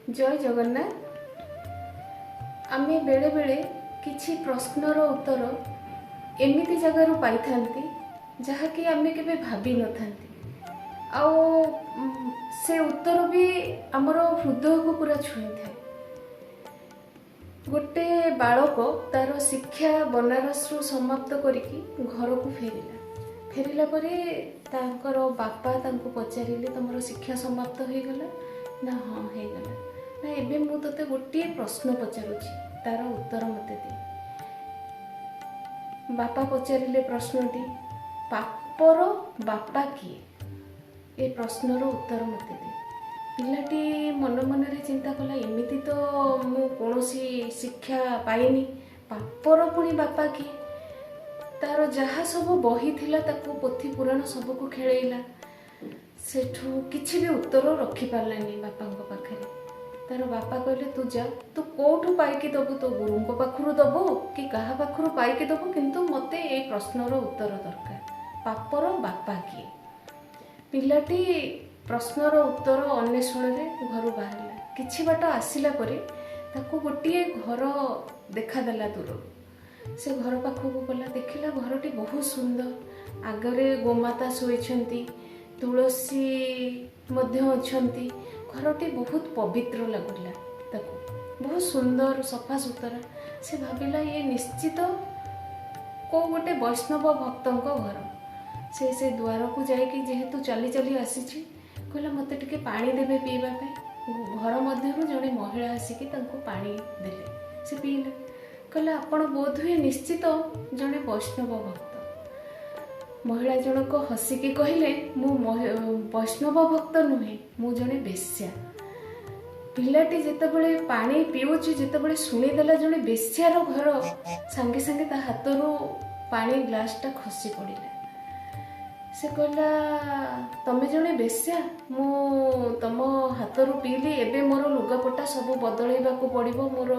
जय जगन्नाथ। आमे बेले बेले किछि प्रश्नर उत्तर एमिति जगार पाई थांती जहाँकि आमे केबे भाभी न थांती आओ से उत्तर भी आमर हृदय को पूरा छुई था। गोटे बालक तार शिक्षा बनारस रु समाप्त करिकी घर को फेरिला परे तांकर बापा तांको पचारिले तुमर शिक्षा समाप्त हो गला ना? हाँ हो गला ना। एबे मु तते गोटे प्रश्न पचारुची तार उत्तर मते दे। बापा पचारिले प्रश्नटी पापर बापा किए? ए प्रश्नर उत्तर मते दे। पिलाटी मन मन रे चिंता कला एमिति तो मु कोनोसी शिक्षा पाइनी, पापर पुणी बापा किए? तार जहाँ सब बही थिला ताको पोथी पुराण सबको खेलैला, सेठू किछि भी उत्तर रखी पारलानी बापांको पाखरे। तार बापा कहले तू जा, तू कोठू पाइकी दबु, तो गुरुंको पाखरु दबु कि काहा पाखरु पाइकी दबु, किंतु मते ए प्रश्नर उत्तर दरकार, पापर बापा किए? पिलाटी प्रश्नर उत्तर अन्वेषण रे घर बाहरला। किछि बाट आसिला परे ताको गोटिए घर देखादेला दूर। से घर पाखक गला, देखिला घरटी बहुत सुंदर, आगरे गोमाता शोइछंती, तुलसी मध्य अछंती। घरटी बहुत पवित्र लगुला ताको, बहुत सुंदर सफा सुतरा। से भाविला ये निश्चित को गोटे वैष्णव भक्तंको घर। से द्वार को जाइकी जेहेतु चली चली आसीछि, कहला मते टिके पानी देबे पीबा पे। घर मध्यरु जड़े महिला आसिकी तांको पानी देले, से पीले। कहला आपण बोध हुए निश्चित जड़े वैष्णव भक्त। महिला जनक हसिकी कहले मु वैष्णव भक्त नुहे, मु जड़े बेश्या। पिलाटी जेतेबेले पानी पिउची, जेतेबेले शुणीदेला जड़े बेश्यार घर, सांगे सांगे ता हाथरू पानी ग्लासटा खसी पड़िला। से कहला तमे जड़े बेश्या, मु तम हाथरू पीली, एबे मोर लुगापटा सब बदलैबा को पड़िबो, मोर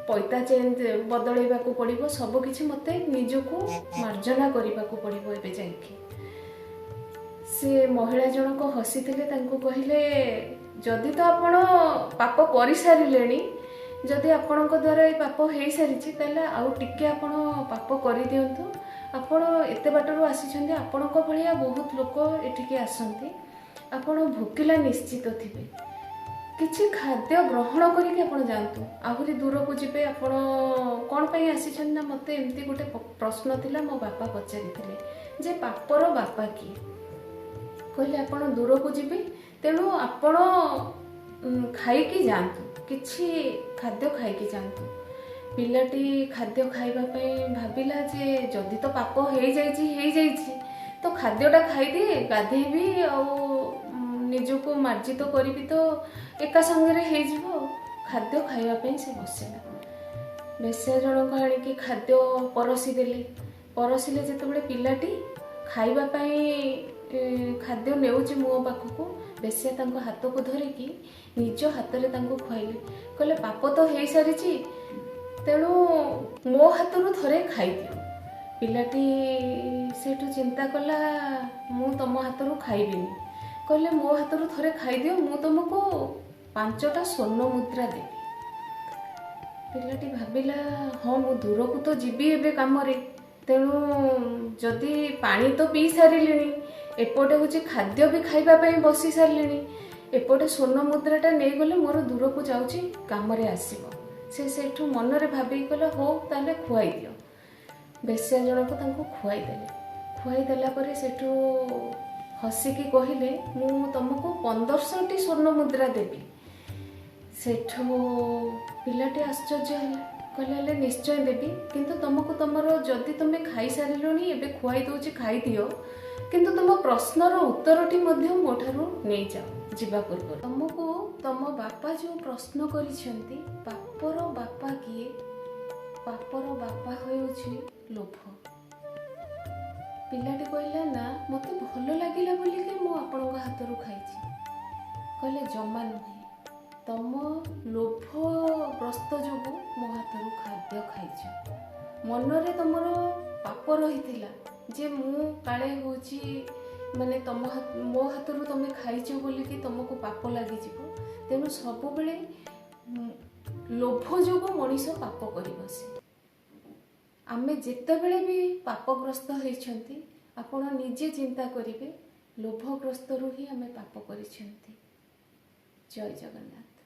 पैता चेंज बदलैबा को पड़िबो, सब किछि मते निजको मार्जना करिबा को पड़िबो एबे जाइकी। से महिला जनक हसिथिले, तांको कहिले जदि तो आपण पाप करि सारिलेनी, जदि आपणक द्वारा ए पाप हेई सारिछि, ताले आउ टिके आपण पाप करि दियंतु। आपण एते बाटरू आसीछन्ते, आपणक भलिया बहुत लोक एठिके आसंती, आपण भोकिला निश्चित थिबे। किछि खाद्य ग्रहण करिके आपण जानतु, आहुरी दूर को जिबे। आपण कोन पई आसीछन ना, मते एम्ति गोटे प्रश्न थिला, मो बापा पचारिथिले जे पापर बापा किए? कहले आपण दूर को जिबे, तेणु आपण खाइकी जानतु, किछि खाद्य खाइकी जानतु। पिलाटी खाद्य खाइबा पई भाबिला जे जदि तो पाप हेई जाइछि तो खाद्यटा खाइदिए, गाधेबी आ निजको मार्जित करी तो एका संगे हो। खाद्य खाइबा से बसिला। बेश्या जनक आनिकी खाद्य परसी देले। परसिले जेतेबेले पिलाटी खाइबा खाद्य नेउची मुह पाखकू, बेश्या तांको हाथ को धरिकी निज हाथ रे तांको खुआइले। कहले पाप तो हेई सारिछि, तेणु मो हाथरू थरे खाइदियो। पिलाटी सेठू चिंता कला, मु तम हाथरू खाइबिनी। कहले मो हाथरू थरे खाइदियो, मु तुमको 5टा स्वर्ण मुद्रा देबी। पिलाटी भाबिला हाँ मु दूर को तो जीवी एबे काम रे, तेणु जदि पानी तो पी सारिलिनी, एपटे होची खाद्य भी खाइबा पई बसी सारिलिनी, एपटे स्वर्ण मुद्राटा नै गले मोर दूर को जाउची काम रे आसीबो। से सेठू मन रे भाबी कहला हो ताले खुआई दियो। बेश्या जनक तांको खुआई देले। खुआई देला परे सेठू हसिकी कहिले मु तुमको 1500टी स्वर्ण मुद्रा देबी। सेठू पिलाटी आश्चर्य है, कहले निश्चय देबी, किंतु तुमको तुमर जदि तुमे खाई सारिलोनी, एबे खुआई दउची खाई दियो, किंतु तुम प्रश्नर उत्तरटी मध्य मोठारू नै जाओ जीवा पूर्व। तुमको तम बापा जो प्रश्न करिसेंती पापर बापा किए? पापर बापा होउछि लोभ। पिलाटी कहला ना मते भल लागिला बोली के मु आपनक हाथरू खाइछि। कहले जमा नुहे, तम लोभग्रस्त जोगु मो हाथरू खाद्य खाइछ। मनरे तमर पाप रहिथिला जे मु काले होछि माने मो हाथरू तुम खाइछ बोली कि तुमको पाप लगी, ତେଣୁ ସବୁବେଳେ ଲୋଭ ଯୋଗୁଁ ମଣିଷ ପାପ କରି ବସେ। ଆମେ ଯେତେବେଳେ ବି ପାପଗ୍ରସ୍ତ ହେଇଛନ୍ତି ଆପଣ ନିଜେ ଚିନ୍ତା କରିବେ, ଲୋଭଗ୍ରସ୍ତରୁ ହିଁ ଆମେ ପାପ କରିଛନ୍ତି। ଜୟ ଜଗନ୍ନାଥ।